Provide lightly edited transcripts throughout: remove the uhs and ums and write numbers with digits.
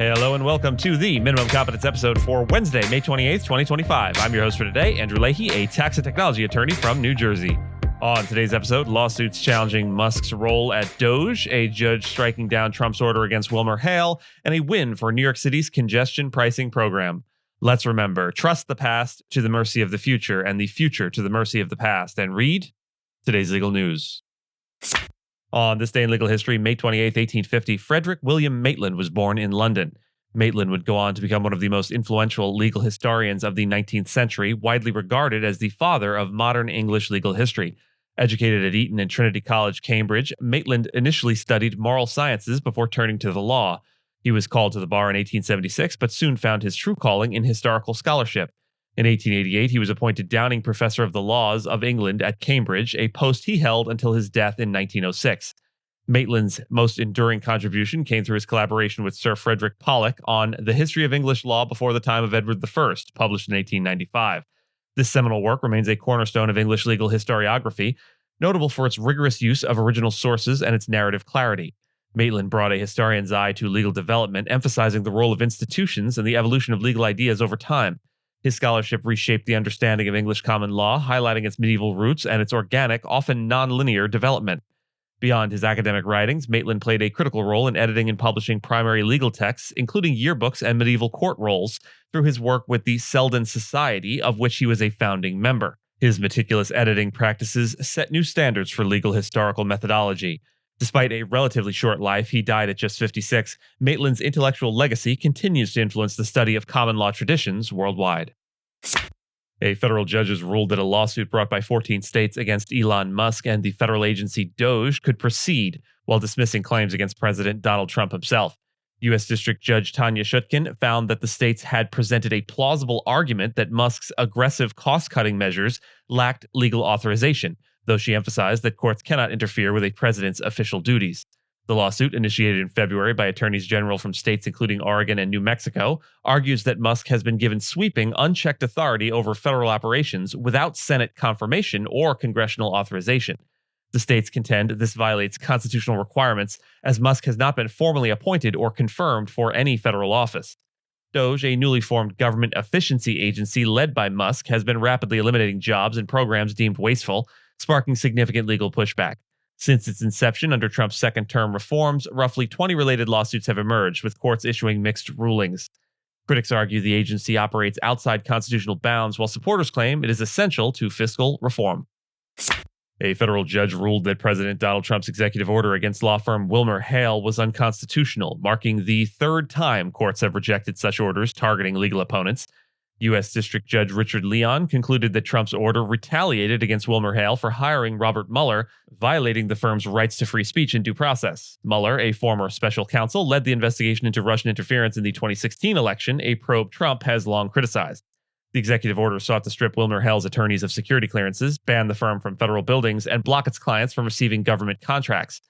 Hello and welcome to the Minimum Competence episode for Wednesday, May 28th, 2025. I'm your host for today, Andrew Leahy, a tax and technology attorney from New Jersey. On today's episode, lawsuits challenging Musk's role at DOGE, a judge striking down Trump's order against Wilmer Hale, and a win for New York City's congestion pricing program. Let's remember, trust the past to the mercy of the future and the future to the mercy of the past, and read today's legal news. On this day in legal history, May 28, 1850, Frederic William Maitland was born in London. Maitland would go on to become one of the most influential legal historians of the 19th century, widely regarded as the father of modern English legal history. Educated at Eton and Trinity College, Cambridge, Maitland initially studied moral sciences before turning to the law. He was called to the bar in 1876, but soon found his true calling in historical scholarship. In 1888, he was appointed Downing Professor of the Laws of England at Cambridge, a post he held until his death in 1906. Maitland's most enduring contribution came through his collaboration with Sir Frederick Pollock on The History of English Law Before the Time of Edward I, published in 1895. This seminal work remains a cornerstone of English legal historiography, notable for its rigorous use of original sources and its narrative clarity. Maitland brought a historian's eye to legal development, emphasizing the role of institutions and the evolution of legal ideas over time. His scholarship reshaped the understanding of English common law, highlighting its medieval roots and its organic, often non-linear development. Beyond his academic writings, Maitland played a critical role in editing and publishing primary legal texts, including yearbooks and medieval court rolls, through his work with the Selden Society, of which he was a founding member. His meticulous editing practices set new standards for legal historical methodology. Despite a relatively short life, he died at just 56, Maitland's intellectual legacy continues to influence the study of common law traditions worldwide. A federal judge has ruled that a lawsuit brought by 14 states against Elon Musk and the federal agency DOGE could proceed, while dismissing claims against President Donald Trump himself. U.S. District Judge Tanya Shutkin found that the states had presented a plausible argument that Musk's aggressive cost-cutting measures lacked legal authorization, though she emphasized that courts cannot interfere with a president's official duties. The lawsuit, initiated in February by attorneys general from states including Oregon and New Mexico, argues that Musk has been given sweeping, unchecked authority over federal operations without Senate confirmation or congressional authorization. The states contend this violates constitutional requirements, as Musk has not been formally appointed or confirmed for any federal office. DOGE, a newly formed government efficiency agency led by Musk, has been rapidly eliminating jobs and programs deemed wasteful, sparking significant legal pushback. Since its inception under Trump's second-term reforms, roughly 20 related lawsuits have emerged, with courts issuing mixed rulings. Critics argue the agency operates outside constitutional bounds, while supporters claim it is essential to fiscal reform. A federal judge ruled that President Donald Trump's executive order against law firm Wilmer Hale was unconstitutional, marking the third time courts have rejected such orders targeting legal opponents. U.S. District Judge Richard Leon concluded that Trump's order retaliated against Wilmer Hale for hiring Robert Mueller, violating the firm's rights to free speech and due process. Mueller, a former special counsel, led the investigation into Russian interference in the 2016 election, a probe Trump has long criticized. The executive order sought to strip Wilmer Hale's attorneys of security clearances, ban the firm from federal buildings, and block its clients from receiving government contracts.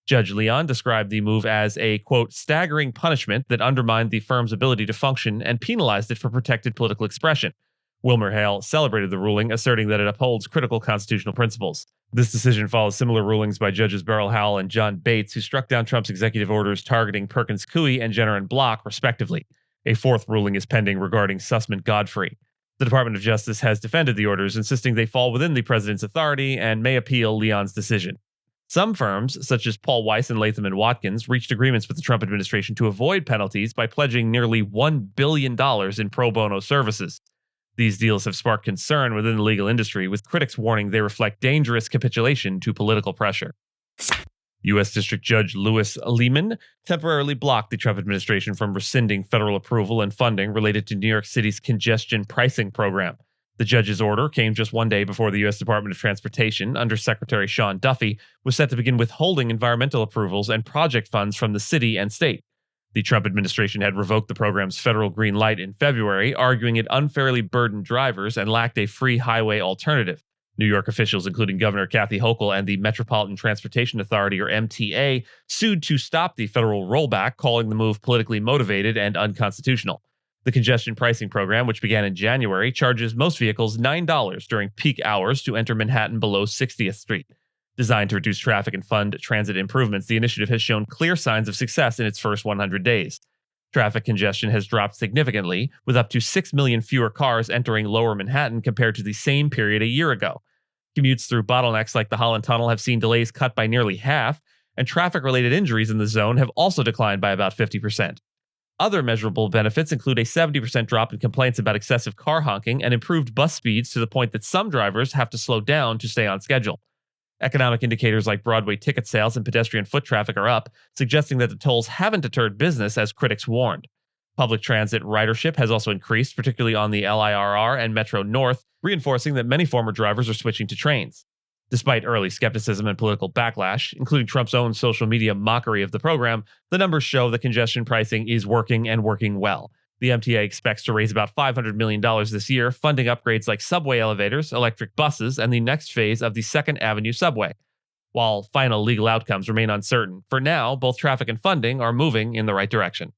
Judge Leon described the move as a, quote, staggering punishment that undermined the firm's ability to function and penalized it for protected political expression. Wilmer Hale celebrated the ruling, asserting that it upholds critical constitutional principles. This decision follows similar rulings by Judges Beryl Howell and John Bates, who struck down Trump's executive orders targeting Perkins Coie and Jenner and Block, respectively. A fourth ruling is pending regarding Sussman Godfrey. The Department of Justice has defended the orders, insisting they fall within the president's authority and may appeal Leon's decision. Some firms, such as Paul Weiss and Latham & Watkins, reached agreements with the Trump administration to avoid penalties by pledging nearly $1 billion in pro bono services. These deals have sparked concern within the legal industry, with critics warning they reflect dangerous capitulation to political pressure. U.S. District Judge Louis Lehman temporarily blocked the Trump administration from rescinding federal approval and funding related to New York City's congestion pricing program. The judge's order came just one day before the U.S. Department of Transportation, under Secretary Sean Duffy, was set to begin withholding environmental approvals and project funds from the city and state. The Trump administration had revoked the program's federal green light in February, arguing it unfairly burdened drivers and lacked a free highway alternative. New York officials, including Governor Kathy Hochul and the Metropolitan Transportation Authority, or MTA, sued to stop the federal rollback, calling the move politically motivated and unconstitutional. The congestion pricing program, which began in January, charges most vehicles $9 during peak hours to enter Manhattan below 60th Street. Designed to reduce traffic and fund transit improvements, the initiative has shown clear signs of success in its first 100 days. Traffic congestion has dropped significantly, with up to 6 million fewer cars entering Lower Manhattan compared to the same period a year ago. Commutes through bottlenecks like the Holland Tunnel have seen delays cut by nearly half, and traffic-related injuries in the zone have also declined by about 50%. Other measurable benefits include a 70% drop in complaints about excessive car honking and improved bus speeds to the point that some drivers have to slow down to stay on schedule. Economic indicators like Broadway ticket sales and pedestrian foot traffic are up, suggesting that the tolls haven't deterred business as critics warned. Public transit ridership has also increased, particularly on the LIRR and Metro North, reinforcing that many former drivers are switching to trains. Despite early skepticism and political backlash, including Trump's own social media mockery of the program, the numbers show that congestion pricing is working and working well. The MTA expects to raise about $500 million this year, funding upgrades like subway elevators, electric buses, and the next phase of the 2nd Avenue subway. While final legal outcomes remain uncertain, for now, both traffic and funding are moving in the right direction.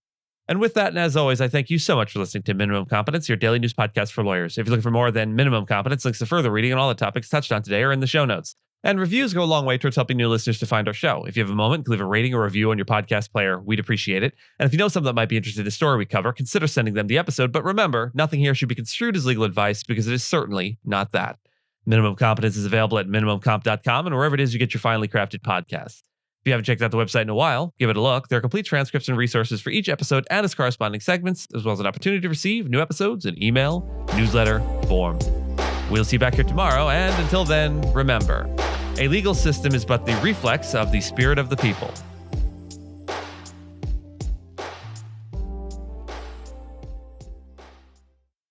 And with that, and as always, I thank you so much for listening to Minimum Competence, your daily news podcast for lawyers. If you're looking for more than Minimum Competence, links to further reading on all the topics touched on today are in the show notes. And reviews go a long way towards helping new listeners to find our show. If you have a moment, leave a rating or review on your podcast player. We'd appreciate it. And if you know someone that might be interested in the story we cover, consider sending them the episode. But remember, nothing here should be construed as legal advice because it is certainly not that. Minimum Competence is available at minimumcomp.com and wherever it is you get your finely crafted podcasts. If you haven't checked out the website in a while, give it a look. There are complete transcripts and resources for each episode and its corresponding segments, as well as an opportunity to receive new episodes in email, newsletter, form. We'll see you back here tomorrow, and until then, remember, a legal system is but the reflex of the spirit of the people.